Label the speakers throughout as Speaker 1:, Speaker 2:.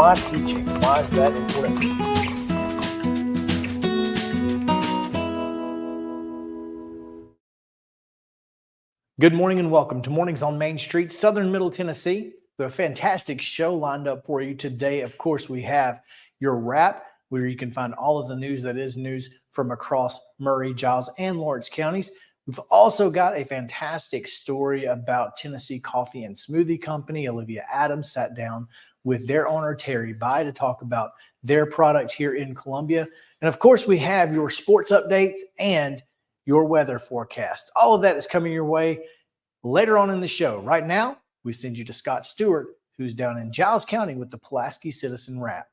Speaker 1: why teaching? Why is that important? Good morning and welcome to Mornings on Main Street, Southern Middle Tennessee. We have a fantastic show lined up for you today. Of course, we have your wrap, where you can find all of the news that is news from across Maury, Giles, and Lawrence counties. We've also got a fantastic story about Tennessee Coffee and Smoothie Company. Olivia Adams sat down with their owner, Terry Bai, to talk about their product here in Columbia. And of course, we have your sports updates and your weather forecast. All of that is coming your way later on in the show. Right now, we send you to Scott Stewart, who's down in Giles County with the Pulaski Citizen Wrap.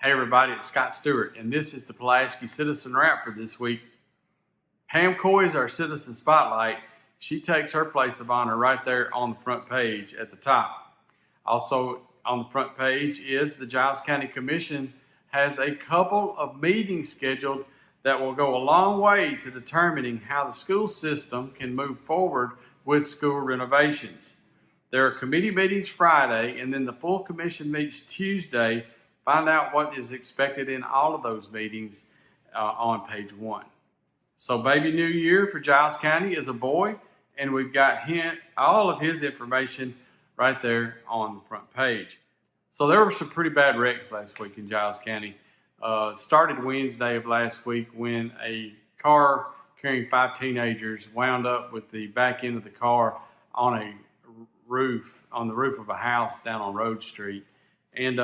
Speaker 2: Hey everybody, it's Scott Stewart, and this is the Pulaski Citizen Wrap for this week. Pam Coy is our Citizen Spotlight. She takes her place of honor right there on the front page at the top. Also on the front page is the Giles County Commission has a couple of meetings scheduled that will go a long way to determining how the school system can move forward with school renovations. There are committee meetings Friday, and then the full commission meets Tuesday. Find out what is expected in all of those meetings on page 1. So Baby New Year for Giles County is a boy, and we've got all of his information right there on the front page. So there were some pretty bad wrecks last week in Giles County. Started Wednesday of last week when a car carrying 5 teenagers wound up with the back end of the car on the roof of a house down on Road Street. And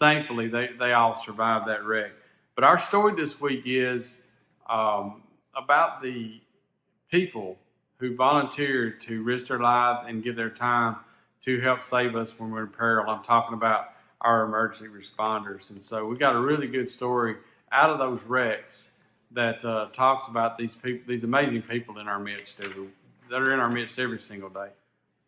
Speaker 2: thankfully, they all survived that wreck. But our story this week is about the people who volunteered to risk their lives and give their time to help save us when we're in peril. I'm talking about our emergency responders. And so we got a really good story out of those wrecks that talks about these people, these amazing people in our midst that are in our midst every single day.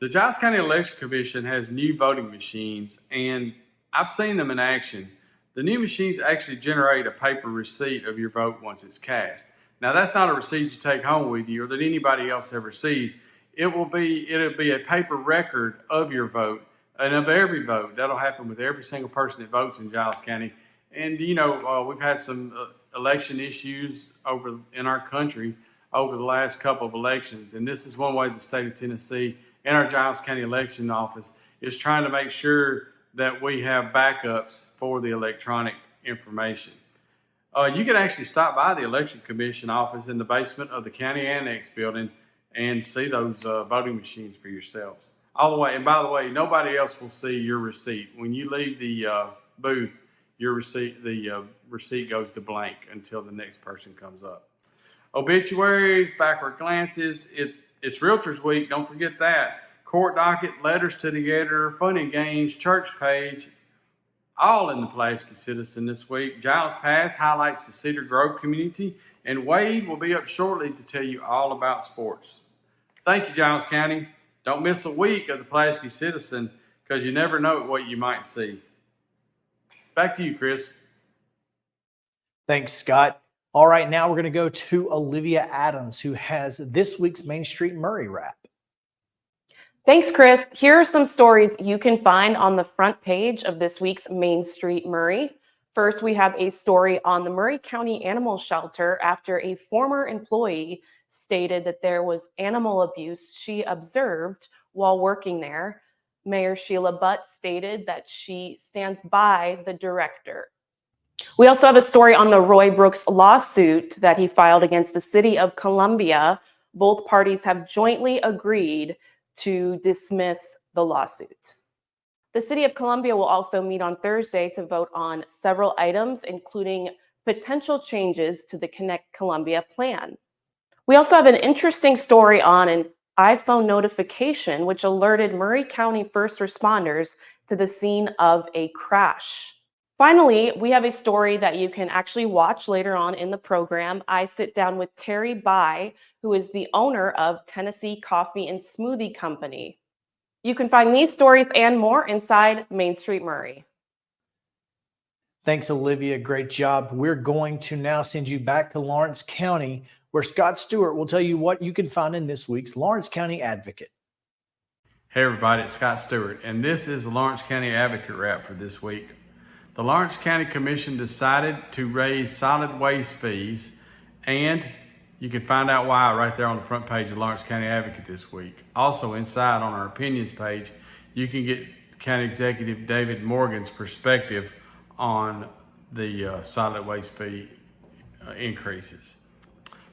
Speaker 2: The Giles County Election Commission has new voting machines, and I've seen them in action. The new machines actually generate a paper receipt of your vote once it's cast. Now, that's not a receipt you take home with you or that anybody else ever sees. It'll be a paper record of your vote and of every vote. That'll happen with every single person that votes in Giles County. And, we've had some election issues in our country over the last couple of elections. And this is one way the state of Tennessee and our Giles County Election Office is trying to make sure that we have backups for the electronic information. You can actually stop by the Election Commission office in the basement of the County Annex building and see those voting machines for yourselves. And by the way, nobody else will see your receipt. When you leave the booth, the receipt goes to blank until the next person comes up. Obituaries, backward glances, it's Realtors Week, don't forget that. Court docket, letters to the editor, fun and games, church page, all in the Pulaski Citizen this week. Giles Pass highlights the Cedar Grove community, and Wade will be up shortly to tell you all about sports. Thank you, Giles County. Don't miss a week of the Pulaski Citizen because you never know what you might see. Back to you, Chris.
Speaker 1: Thanks, Scott. All right, now we're going to go to Olivia Adams, who has this week's Main Street Maury wrap.
Speaker 3: Thanks, Chris. Here are some stories you can find on the front page of this week's Main Street Maury. First, we have a story on the Maury County Animal Shelter after a former employee stated that there was animal abuse she observed while working there. Mayor Sheila Butt stated that she stands by the director. We also have a story on the Roy Brooks lawsuit that he filed against the city of Columbia. Both parties have jointly agreed to dismiss the lawsuit. The city of Columbia will also meet on Thursday to vote on several items, including potential changes to the Connect Columbia plan. We also have an interesting story on an iPhone notification which alerted Maury County first responders to the scene of a crash. Finally, we have a story that you can actually watch later on in the program. I sit down with Terry Bai, who is the owner of Tennessee Coffee and Smoothie Company. You can find these stories and more inside Main Street Maury.
Speaker 1: Thanks, Olivia. Great job. We're going to now send you back to Lawrence County, where Scott Stewart will tell you what you can find in this week's Lawrence County Advocate.
Speaker 2: Hey everybody, it's Scott Stewart, and this is the Lawrence County Advocate Wrap for this week. The Lawrence County Commission decided to raise solid waste fees, and you can find out why right there on the front page of Lawrence County Advocate this week. Also inside on our opinions page, you can get County Executive David Morgan's perspective on the solid waste fee increases.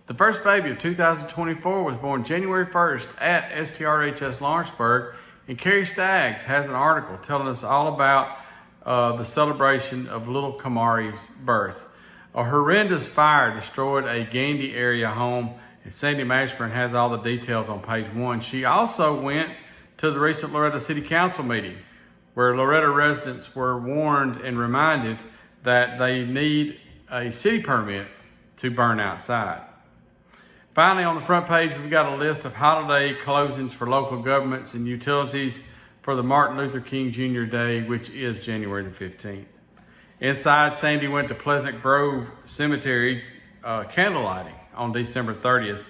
Speaker 2: The first baby of 2024 was born January 1st at STRHS Lawrenceburg, and Carrie Staggs has an article telling us all about the celebration of little Kamari's birth. A horrendous fire destroyed a Gandy area home, and Sandy Mashburn has all the details on page 1. She also went to the recent Loretto City Council meeting, where Loretto residents were warned and reminded that they need a city permit to burn outside. Finally, on the front page, we've got a list of holiday closings for local governments and utilities for the Martin Luther King Jr. Day, which is January the 15th. Inside, Sandy went to Pleasant Grove Cemetery candlelighting on December 30th.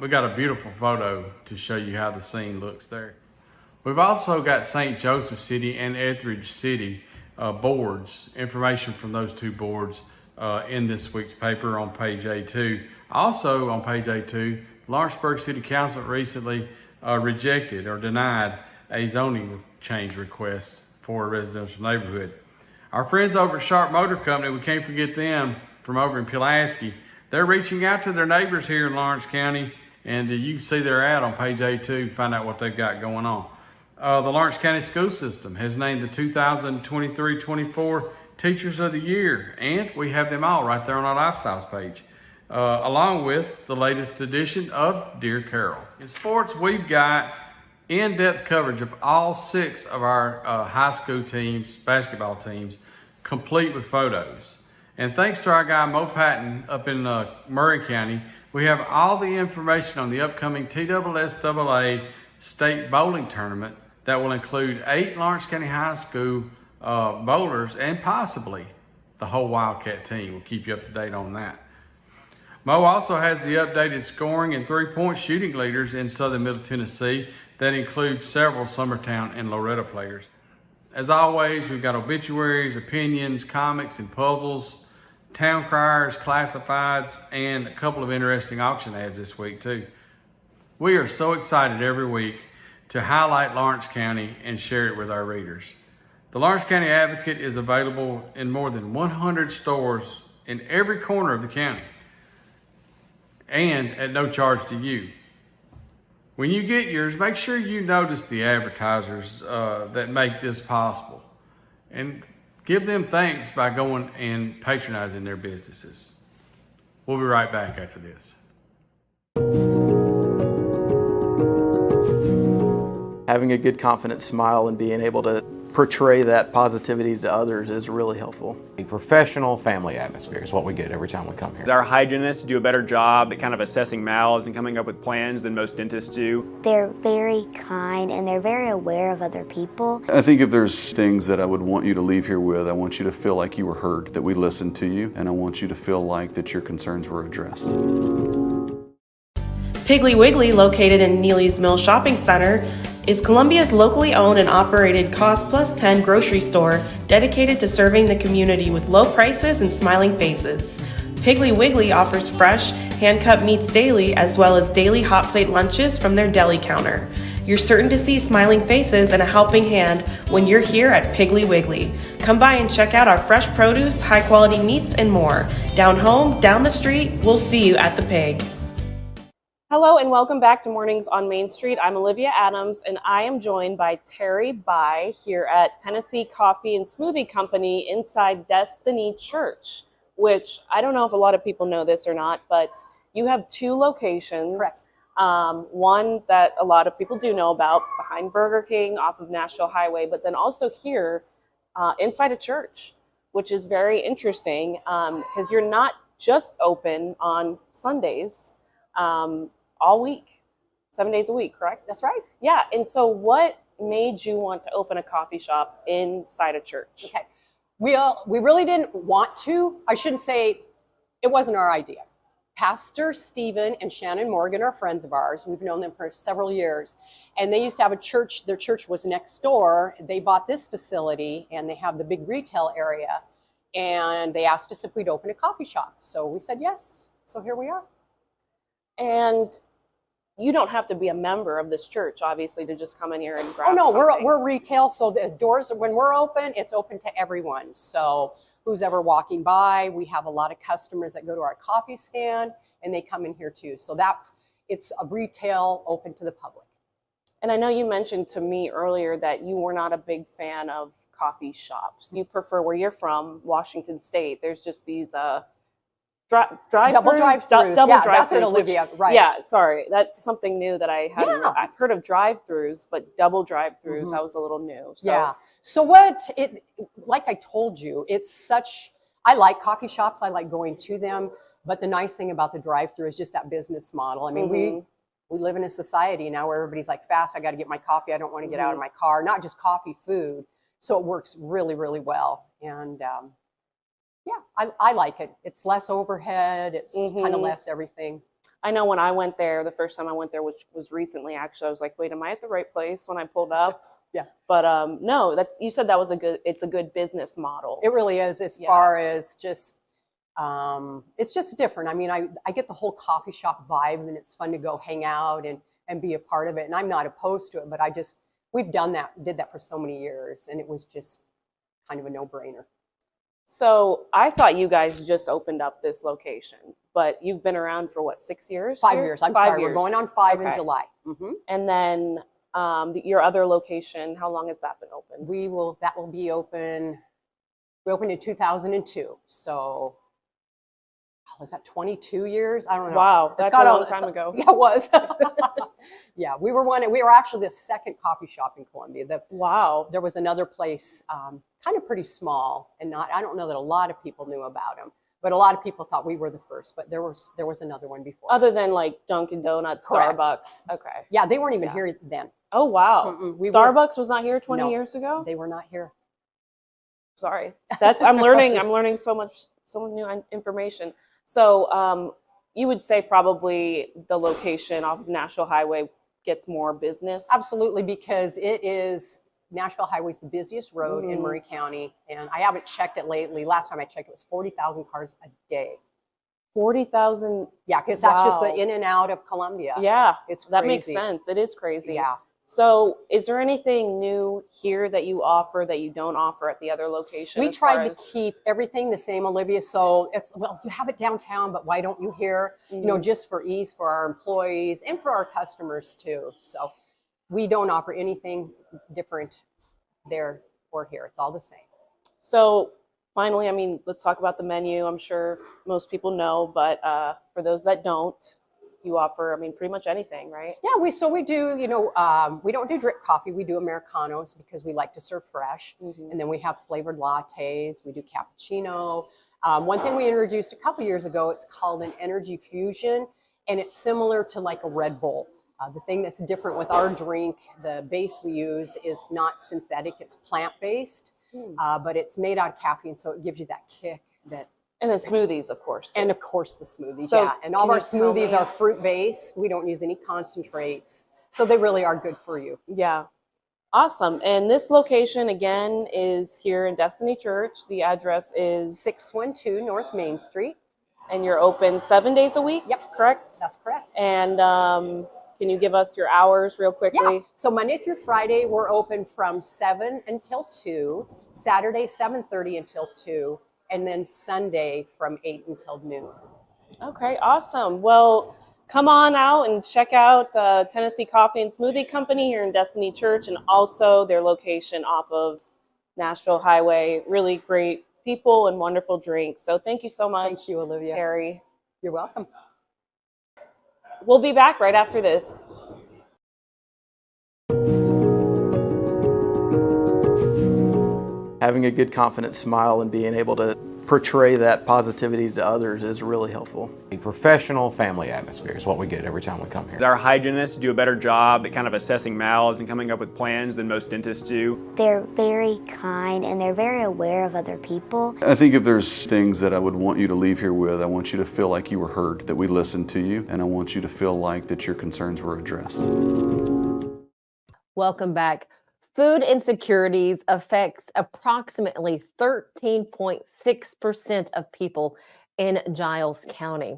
Speaker 2: We got a beautiful photo to show you how the scene looks there. We've also got St. Joseph City and Etheridge City boards, information from those two boards in this week's paper on page A2. Also on page A2, Lawrenceburg City Council recently rejected or denied a zoning change request for a residential neighborhood. Our friends over at Sharp Motor Company, we can't forget them from over in Pulaski. They're reaching out to their neighbors here in Lawrence County, and you can see their ad on page A2 to find out what they've got going on. The Lawrence County School System has named the 2023-24 Teachers of the Year, and we have them all right there on our Lifestyles page, along with the latest edition of Dear Carol. In sports, we've got in-depth coverage of all 6 of our high school teams, basketball teams, complete with photos. And thanks to our guy Mo Patton up in Murray County, we have all the information on the upcoming TSSAA state bowling tournament that will include 8 Lawrence County High School bowlers and possibly the whole Wildcat team. We'll keep you up to date on that. Mo also has the updated scoring and three-point shooting leaders in Southern Middle Tennessee that includes several Summertown and Loretto players. As always, we've got obituaries, opinions, comics, and puzzles, town criers, classifieds, and a couple of interesting auction ads this week too. We are so excited every week to highlight Lawrence County and share it with our readers. The Lawrence County Advocate is available in more than 100 stores in every corner of the county and at no charge to you. When you get yours, make sure you notice the advertisers that make this possible and give them thanks by going and patronizing their businesses. We'll be right back after this.
Speaker 4: Having a good, confident smile and being able to portray that positivity to others is really helpful.
Speaker 5: A professional family atmosphere is what we get every time we come here.
Speaker 6: Our hygienists do a better job at kind of assessing mouths and coming up with plans than most dentists do.
Speaker 7: They're very kind and they're very aware of other people.
Speaker 8: I think if there's things that I would want you to leave here with, I want you to feel like you were heard, that we listened to you, and I want you to feel like that your concerns were addressed.
Speaker 3: Piggly Wiggly, located in Neely's Mill Shopping Center, is Columbia's locally owned and operated Cost Plus 10 grocery store dedicated to serving the community with low prices and smiling faces. Piggly Wiggly offers fresh, hand-cut meats daily as well as daily hot plate lunches from their deli counter. You're certain to see smiling faces and a helping hand when you're here at Piggly Wiggly. Come by and check out our fresh produce, high-quality meats, and more. Down home, down the street, we'll see you at the Pig. Hello and welcome back to Mornings on Main Street. I'm Olivia Adams and I am joined by Terry Bai here at Tennessee Coffee and Smoothie Company inside Destiny Church, which I don't know if a lot of people know this or not, but you have 2 locations.
Speaker 9: Correct.
Speaker 3: One that a lot of people do know about behind Burger King off of Nashville Highway, but then also here inside a church, which is very interesting because you're not just open on Sundays. All week, 7 days a week, correct?
Speaker 9: That's right.
Speaker 3: Yeah. And so what made you want to open a coffee shop inside a church?
Speaker 9: Okay. We really didn't want to. I shouldn't say it wasn't our idea. Pastor Stephen and Shannon Morgan are friends of ours. We've known them for several years. And they used to have a church. Their church was next door. They bought this facility, and they have the big retail area. And they asked us if we'd open a coffee shop. So we said yes. So here we are.
Speaker 3: And you don't have to be a member of this church, obviously, to just come in here and grab
Speaker 9: Oh, no,
Speaker 3: something.
Speaker 9: we're retail. So the doors, when we're open, it's open to everyone. So who's ever walking by, we have a lot of customers that go to our coffee stand, and they come in here too. So it's a retail open to the public.
Speaker 3: And I know you mentioned to me earlier that you were not a big fan of coffee shops. You prefer where you're from, Washington State. There's just these
Speaker 9: Double drive-throughs.
Speaker 3: Double
Speaker 9: Yeah,
Speaker 3: drive-throughs.
Speaker 9: that's it, Olivia. Right.
Speaker 3: Yeah, sorry. That's something new that I hadn't.
Speaker 9: Yeah.
Speaker 3: I've heard of drive-throughs, but double drive-throughs, that was a little new. So,
Speaker 9: Yeah. So like I told you, I like coffee shops. I like going to them. But the nice thing about the drive-through is just that business model. I mean, we live in a society now where everybody's like, fast, I got to get my coffee. I don't want to get out of my car. Not just coffee, food. So it works really, really well. And yeah, I like it. It's less overhead. It's kind of less everything.
Speaker 3: I know when I went there, the first time I went there, which was recently actually, I was like, wait, am I at the right place when I pulled up?
Speaker 9: Yeah.
Speaker 3: But no, you said that was it's a good business model.
Speaker 9: It really is, as far as just, it's just different. I mean, I get the whole coffee shop vibe, and it's fun to go hang out and be a part of it. And I'm not opposed to it, but we've did that for so many years, and it was just kind of a no-brainer.
Speaker 3: So I thought you guys just opened up this location, but you've been around for what, 6 years?
Speaker 9: 5
Speaker 3: here?
Speaker 9: years. I'm
Speaker 3: 5
Speaker 9: sorry.
Speaker 3: years.
Speaker 9: We're going on 5 in
Speaker 3: Okay.
Speaker 9: July.
Speaker 3: And then your other location, how long has that been open?
Speaker 9: That will be open. We opened in 2002. So, is that 22 years? I don't know.
Speaker 3: Wow, that's a long time ago.
Speaker 9: Yeah, it was. Yeah, we were actually the second coffee shop in Columbia.
Speaker 3: Wow.
Speaker 9: There was another place, kind of pretty small, and I don't know that a lot of people knew about them, but a lot of people thought we were the first. But there was another one before.
Speaker 3: Other
Speaker 9: us.
Speaker 3: than like Dunkin' Donuts,
Speaker 9: Correct.
Speaker 3: Starbucks. Okay.
Speaker 9: Yeah, they weren't even here then.
Speaker 3: Oh wow. Starbucks was not here 20
Speaker 9: No.
Speaker 3: years ago?
Speaker 9: They were not here.
Speaker 3: Sorry. I'm learning so much new information. So you would say probably the location off of Nashville Highway gets more business?
Speaker 9: Absolutely, because Nashville Highway is the busiest road in Murray County, and I haven't checked it lately. Last time I checked, it was 40,000 cars a day.
Speaker 3: 40,000?
Speaker 9: Yeah, because that's just the
Speaker 3: Wow.
Speaker 9: in and out of Columbia.
Speaker 3: Yeah,
Speaker 9: It's
Speaker 3: that makes
Speaker 9: crazy.
Speaker 3: sense. It is crazy.
Speaker 9: Yeah.
Speaker 3: So is there anything new here that you offer that you don't offer at the other location?
Speaker 9: We
Speaker 3: as far
Speaker 9: tried to
Speaker 3: as-
Speaker 9: keep everything the same, Olivia. So you have it downtown, but why don't you here? You know, just for ease for our employees and for our customers too. So we don't offer anything different there or here. It's all the same.
Speaker 3: So finally, I mean, let's talk about the menu. I'm sure most people know, but for those that don't, you offer, I mean, pretty much anything, right?
Speaker 9: Yeah, we do, we don't do drip coffee. We do Americanos because we like to serve fresh. And then we have flavored lattes. We do cappuccino. One thing we introduced a couple years ago, it's called an energy fusion, and it's similar to like a Red Bull. The thing that's different with our drink, the base we use is not synthetic, it's plant-based, but it's made out of caffeine, so it gives you that kick that.
Speaker 3: And then smoothies, of course.
Speaker 9: And of course the smoothies,
Speaker 3: So
Speaker 9: yeah. And all of
Speaker 3: can
Speaker 9: our
Speaker 3: you tell
Speaker 9: smoothies
Speaker 3: me-
Speaker 9: are fruit-based. We don't use any concentrates. So they really are good for you.
Speaker 3: Yeah. Awesome. And this location, again, is here in Destiny Church. The address is
Speaker 9: 612 North Main Street.
Speaker 3: And you're open 7 days a week?
Speaker 9: Yep.
Speaker 3: Correct?
Speaker 9: That's correct.
Speaker 3: And can you give us your hours real quickly?
Speaker 9: Yeah. So Monday through Friday, we're open from 7 until 2. Saturday, 7:30 until 2. And then Sunday from 8 until noon.
Speaker 3: Okay, awesome. Well, come on out and check out Tennessee Coffee and Smoothie Company here in Destiny Church, and also their location off of Nashville Highway. Really great people and wonderful drinks. So thank you so much.
Speaker 9: Thank you, Olivia.
Speaker 3: Terry.
Speaker 9: You're welcome.
Speaker 3: We'll be back right after this.
Speaker 4: Having a good, confident smile and being able to portray that positivity to others is really helpful.
Speaker 5: A professional family atmosphere is what we get every time we come here.
Speaker 6: Our hygienists do a better job at kind of assessing mouths and coming up with plans than most dentists do.
Speaker 7: They're very kind and they're very aware of other people.
Speaker 8: I think if there's things that I would want you to leave here with, I want you to feel like you were heard, that we listened to you, and I want you to feel like that your concerns were addressed.
Speaker 10: Welcome back. Food insecurities affects approximately 13.6% of people in Giles County.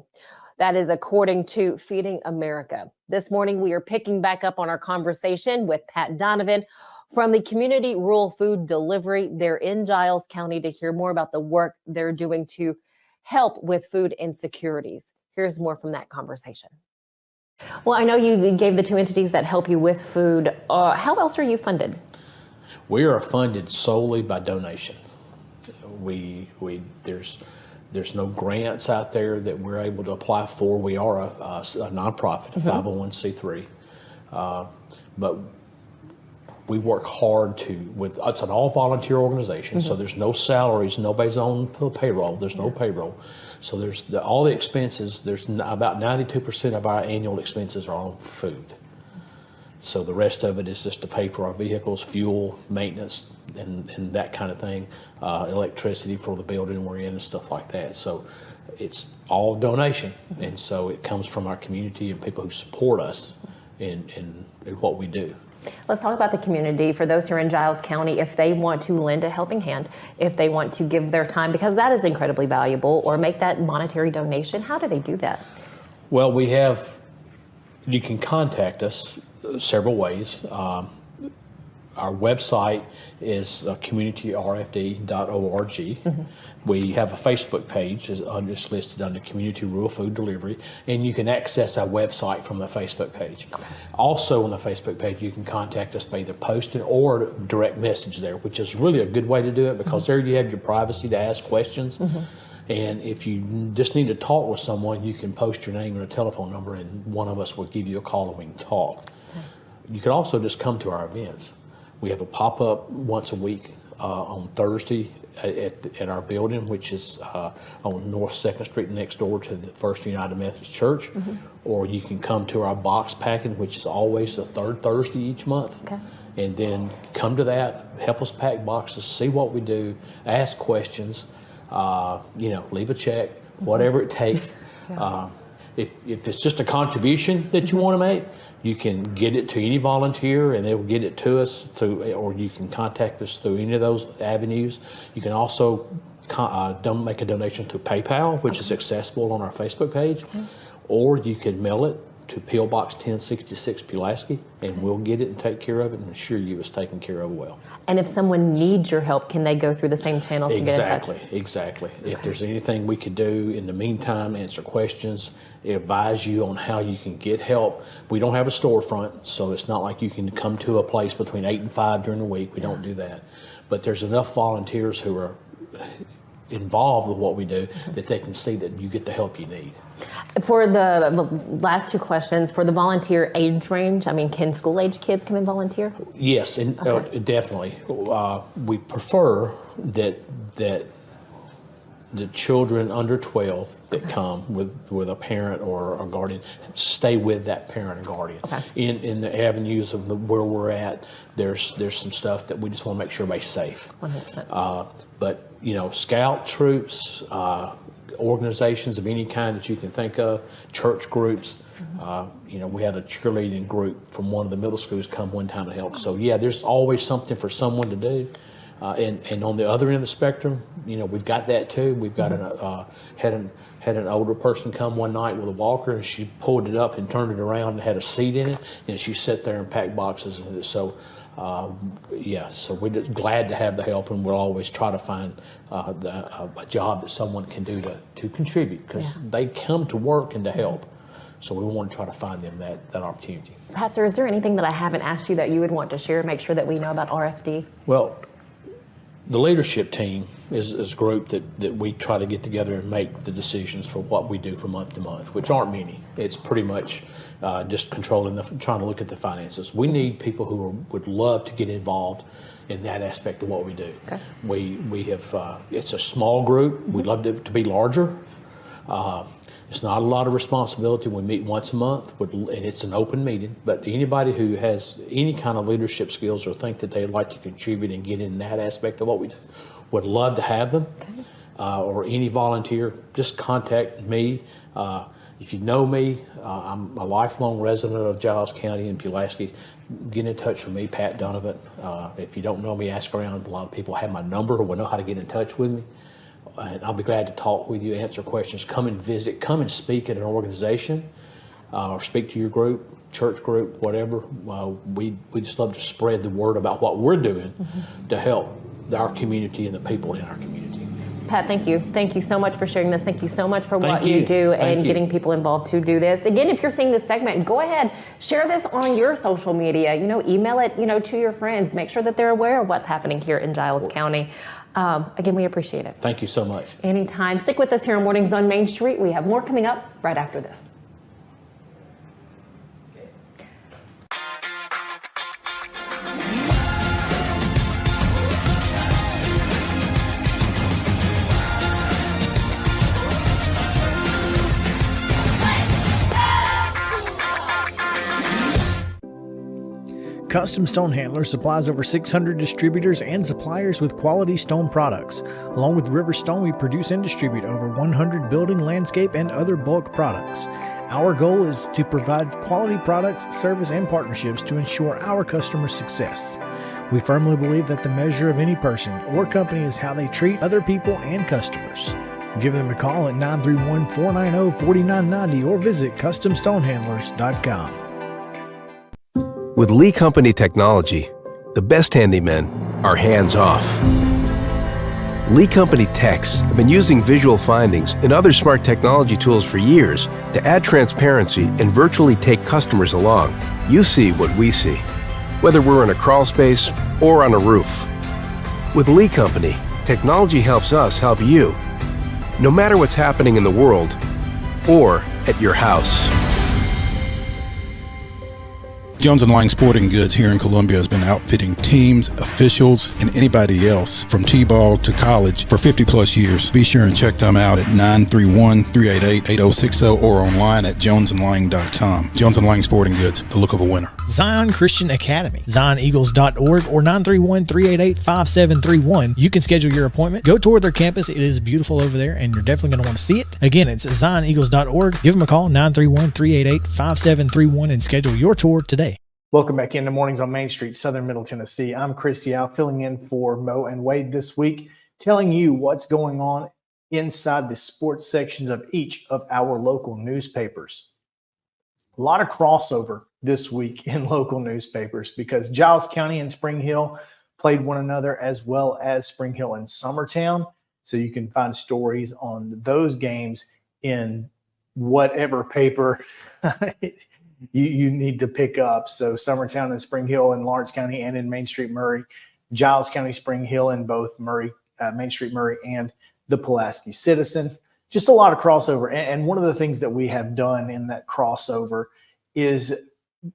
Speaker 10: That is according to Feeding America. This morning, we are picking back up on our conversation with Pat Donovan from the Community Rural Food Delivery. They're in Giles County to hear more about the work they're doing to help with food insecurities. Here's more from that conversation. Well, I know you gave the two entities that help you with food. How else are you funded?
Speaker 11: We are funded solely by donation. There's no grants out there that we're able to apply for. We are a nonprofit, a 501c3, but we work hard it's an all volunteer organization, so there's no salaries, nobody's on the payroll, there's no payroll. So there's all the expenses, there's about 92% of our annual expenses are on food. So the rest of it is just to pay for our vehicles, fuel, maintenance, and that kind of thing, electricity for the building we're in and stuff like that. So it's all donation, and so it comes from our community and people who support us in what we do.
Speaker 10: Let's talk about the community. For those who are in Giles County, if they want to lend a helping hand, if they want to give their time, because that is incredibly valuable, or make that monetary donation, how do they do that?
Speaker 11: Well, you can contact us several ways. Our website is communityrfd.org. We have a Facebook page, it's listed under Community Rural Food Delivery, and you can access our website from the Facebook page. Also on the Facebook page, you can contact us by either posting or direct message there, which is really a good way to do it, because there you have your privacy to ask questions. And if you just need to talk with someone, you can post your name and a telephone number, and one of us will give you a call and we can talk. You can also just come to our events. We have a pop-up once a week on Thursday at our building, which is on North 2nd Street next door to the First United Methodist Church. Or you can come to our box packing, which is always the third Thursday each month. And then come to that, help us pack boxes, see what we do, ask questions, leave a check, whatever it takes. If it's just a contribution that you want to make, you can get it to any volunteer and they will get it to us, or you can contact us through any of those avenues. You can also make a donation to PayPal, which is accessible on our Facebook page, or you can mail it to P.O. Box 1066 Pulaski, and we'll get it and take care of it and assure you it's taken care of well.
Speaker 10: And if someone needs your help, can they go through the same channels to get in touch?
Speaker 11: Exactly. If there's anything we could do in the meantime, answer questions, advise you on how you can get help. We don't have a storefront, so it's not like you can come to a place between 8 and 5 during the week. We don't do that. But there's enough volunteers who are involved with what we do that they can see that you get the help you need.
Speaker 10: For the last two questions, for the volunteer age range, can school-age kids come and volunteer?
Speaker 11: Yes, and definitely. We prefer that the children under 12 that come with a parent or a guardian stay with that parent and guardian. In the avenues of where we're at, there's some stuff that we just want to make sure everybody's safe.
Speaker 10: 100%.
Speaker 11: But scout troops, organizations of any kind that you can think of, church groups. We had a cheerleading group from one of the middle schools come one time to help. So yeah, there's always something for someone to do. And on the other end of the spectrum, we've got that too. We've got had an older person come one night with a walker, and she pulled it up and turned it around and had a seat in it, and she sat there and packed boxes. So so we're just glad to have the help, and we'll always try to find a job that someone can do to contribute, because they come to work and to help. So we want to try to find them that opportunity.
Speaker 10: Pat, sir, is there anything that I haven't asked you that you would want to share, make sure that we know about RFD?
Speaker 11: Well, The leadership team is a group that we try to get together and make the decisions for what we do from month to month, which aren't many. It's pretty much just trying to look at the finances. We need people who would love to get involved in that aspect of what we do.
Speaker 10: Okay.
Speaker 11: We have, it's a small group. We'd love to be larger. It's not a lot of responsibility. We meet once a month, and it's an open meeting. But anybody who has any kind of leadership skills or think that they'd like to contribute and get in that aspect of what we do, would love to have them.
Speaker 10: Okay.
Speaker 11: Or any volunteer, just contact me. If you know me, I'm a lifelong resident of Giles County in Pulaski. Get in touch with me, Pat Donovan. If you don't know me, ask around. A lot of people have my number or will know how to get in touch with me. And I'll be glad to talk with you, answer questions, come and visit, come and speak at an organization, or speak to your group, church group, whatever. We just love to spread the word about what we're doing to help our community and the people in our community.
Speaker 10: Pat, thank you. Thank you so much for sharing this. Thank you so much for what you do and getting people involved to do this. Again, if you're seeing this segment, go ahead, share this on your social media, email it, to your friends. Make sure that they're aware of what's happening here in Giles County. Again, we appreciate it.
Speaker 11: Thank you so much.
Speaker 10: Anytime. Stick with us here on Mornings on Main Street. We have more coming up right after this.
Speaker 1: Custom Stone Handler supplies over 600 distributors and suppliers with quality stone products. Along with River Stone, we produce and distribute over 100 building, landscape, and other bulk products. Our goal is to provide quality products, service, and partnerships to ensure our customers' success. We firmly believe that the measure of any person or company is how they treat other people and customers. Give them a call at 931-490-4990 or visit CustomStonehandlers.com.
Speaker 12: With Lee Company technology, the best handymen are hands-off. Lee Company techs have been using visual findings and other smart technology tools for years to add transparency and virtually take customers along. You see what we see, whether we're in a crawl space or on a roof. With Lee Company, technology helps us help you, no matter what's happening in the world or at your house.
Speaker 13: Jones & Lang Sporting Goods here in Columbia has been outfitting teams, officials, and anybody else from T-ball to college for 50 plus years. Be sure and check them out at 931-388-8060 or online at jonesandlang.com. Jones & Lang Sporting Goods, the look of a winner.
Speaker 1: Zion Christian Academy, zioneagles.org or 931-388-5731. You can schedule your appointment. Go tour their campus. It is beautiful over there, and you're definitely going to want to see it. Again, it's zioneagles.org. Give them a call, 931-388-5731, and schedule your tour today. Welcome back into Mornings on Main Street, Southern Middle Tennessee. I'm Chris Yao, filling in for Mo and Wade this week, telling you what's going on inside the sports sections of each of our local newspapers. A lot of crossover this week in local newspapers because Giles County and Spring Hill played one another, as well as Spring Hill and Summertown. So you can find stories on those games in whatever paper you need to pick up. So Summertown and Spring Hill in Lawrence County and in Main Street Murray, Giles County, Spring Hill in both Main Street Murray and the Pulaski Citizen. Just a lot of crossover. And one of the things that we have done in that crossover is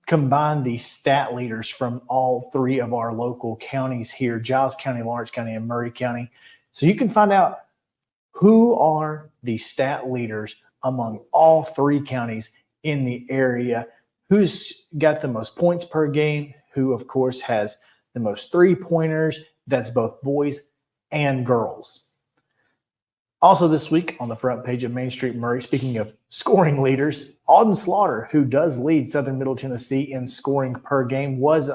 Speaker 1: combine the stat leaders from all three of our local counties here, Giles County, Lawrence County, and Murray County. So you can find out who are the stat leaders among all three counties in the area, who's got the most points per game, who of course has the most three-pointers. That's both boys and girls. Also this week on the front page of Main Street Murray, speaking of scoring leaders, Auden Slaughter, who does lead Southern Middle Tennessee in scoring per game, was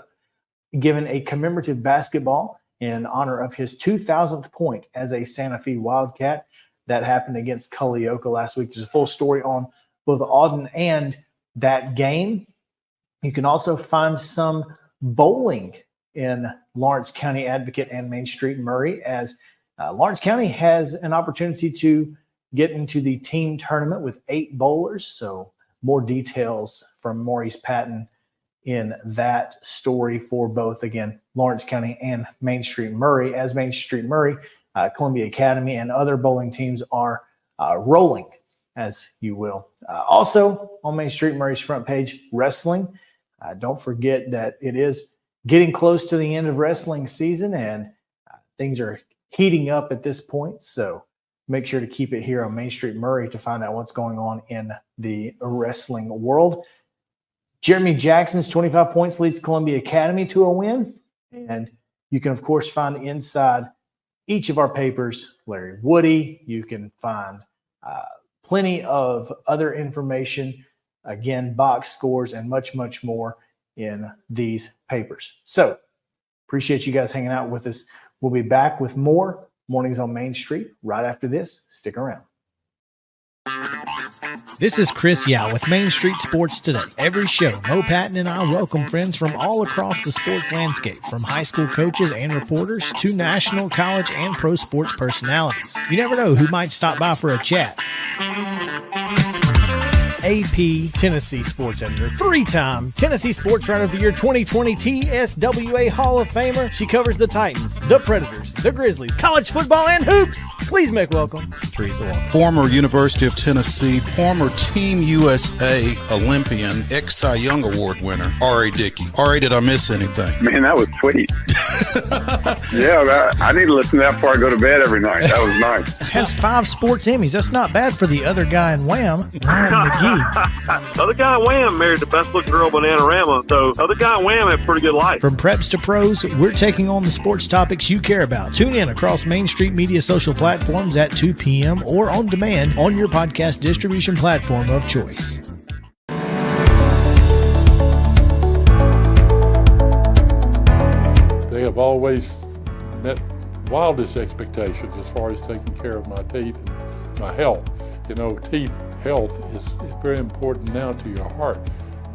Speaker 1: given a commemorative basketball in honor of his 2,000th point as a Santa Fe Wildcat. That happened against Culleoka last week. There's a full story on both Auden and that game. You can also find some bowling in Lawrence County Advocate and Main Street Murray, as Lawrence County has an opportunity to get into the team tournament with 8 bowlers. So more details from Maurice Patton in that story for both, again, Lawrence County and Main Street Murray, as Main Street Murray, Columbia Academy, and other bowling teams are rolling, as you will. Also on Main Street Murray's front page, wrestling. Don't forget that it is getting close to the end of wrestling season, and things are heating up at this point. So make sure to keep it here on Main Street Murray to find out what's going on in the wrestling world. Jeremy Jackson's 25 points leads Columbia Academy to a win. And you can, of course, find inside each of our papers Larry Woody. You can find plenty of other information, again, box scores, and much, much more in these papers. So appreciate you guys hanging out with us. We'll be back with more Mornings on Main Street right after this. Stick around.
Speaker 14: This is Chris Yao with Main Street Sports Today. Every show, Mo Patton and I welcome friends from all across the sports landscape, from high school coaches and reporters to national, college, and pro sports personalities. You never know who might stop by for a chat. AP Tennessee Sports Editor, three-time Tennessee Sports Writer of the Year 2020 TSWA Hall of Famer. She covers the Titans, the Predators, the Grizzlies, college football, and hoops. Please make welcome Teresa Walker.
Speaker 13: Former University of Tennessee, former Team USA Olympian, ex-Cy Young Award winner, R.A. Dickey. R.A., did I miss anything?
Speaker 15: Man, that was sweet. Yeah, I need to listen to that before I go to bed every night. That was nice.
Speaker 14: Has 5 sports Emmys. That's not bad for the other guy in Wham, Ryan McGee.
Speaker 16: The other guy in Wham married the best looking girl Bananarama, so the other guy in Wham had a pretty good life.
Speaker 14: From preps to pros, we're taking on the sports topics you care about. Tune in across Main Street Media social platforms at 2 p.m. or on demand on your podcast distribution platform of choice.
Speaker 17: They have always met wildest expectations as far as taking care of my teeth and my health. You know, teeth health is very important now to your heart.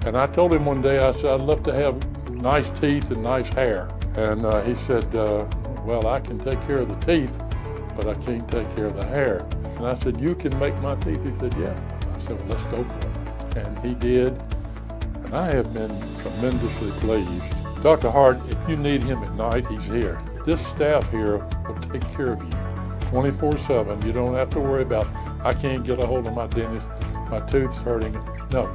Speaker 17: And I told him one day, I said, I'd love to have nice teeth and nice hair. And he said, well, I can take care of the teeth, but I can't take care of the hair. And I said, you can make my teeth? He said, yeah. I said, well, let's go for it. And he did. And I have been tremendously pleased. Dr. Hart, if you need him at night, he's here. This staff here will take care of you 24/7. You don't have to worry about, I can't get a hold of my dentist, my tooth's hurting. No,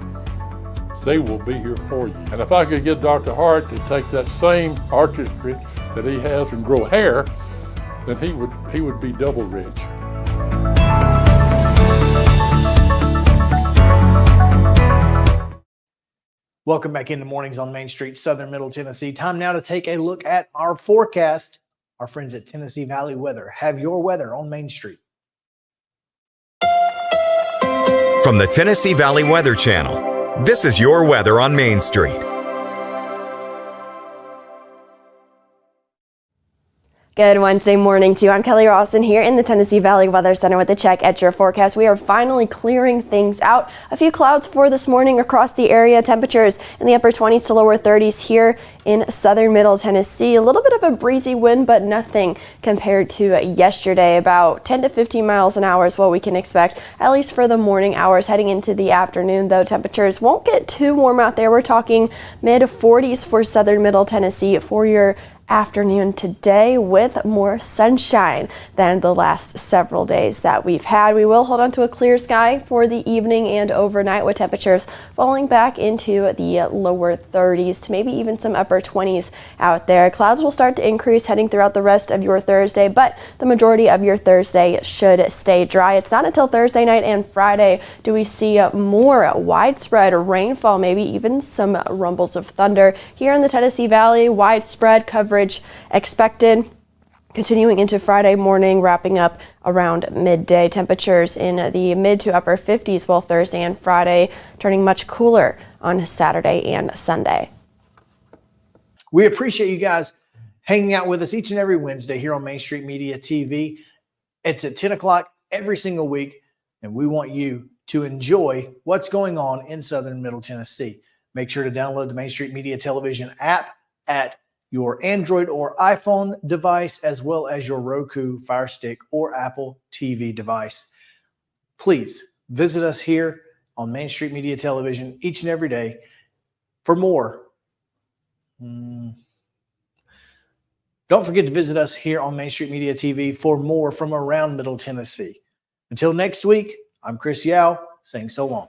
Speaker 17: they will be here for you. And if I could get Dr. Hart to take that same artistry that he has and grow hair, then he would be double rich.
Speaker 1: Welcome back into Mornings on Main Street, Southern Middle Tennessee. Time now to take a look at our forecast. Our friends at Tennessee Valley Weather have your weather on Main Street.
Speaker 18: From the Tennessee Valley Weather Channel, this is your weather on Main Street.
Speaker 19: Good Wednesday morning to you. I'm Kelly Rawson here in the Tennessee Valley Weather Center with a check at your forecast. We are finally clearing things out. A few clouds for this morning across the area. Temperatures in the upper 20s to lower 30s here in southern middle Tennessee. A little bit of a breezy wind, but nothing compared to yesterday. About 10 to 15 miles an hour is what we can expect, at least for the morning hours. Heading into the afternoon, though, temperatures won't get too warm out there. We're talking mid 40s for southern middle Tennessee for your afternoon today, with more sunshine than the last several days that we've had. We will hold on to a clear sky for the evening and overnight, with temperatures falling back into the lower 30s to maybe even some upper 20s out there. Clouds will start to increase heading throughout the rest of your Thursday, but the majority of your Thursday should stay dry. It's not until Thursday night and Friday do we see more widespread rainfall, maybe even some rumbles of thunder here in the Tennessee Valley. Widespread coverage expected continuing into Friday morning, wrapping up around midday. Temperatures in the mid to upper 50s both Thursday and Friday, turning much cooler on Saturday and Sunday.
Speaker 1: We appreciate you guys hanging out with us each and every Wednesday here on Main Street Media TV. It's at 10 o'clock every single week, and we want you to enjoy what's going on in southern middle Tennessee. Make sure to download the Main Street Media Television app at your Android or iPhone device, as well as your Roku, Fire Stick, or Apple TV device. Please visit us here on Main Street Media Television each and every day for more Don't forget to visit us here on Main Street Media TV for more from around Middle Tennessee. Until next week, I'm Chris Yao saying so long.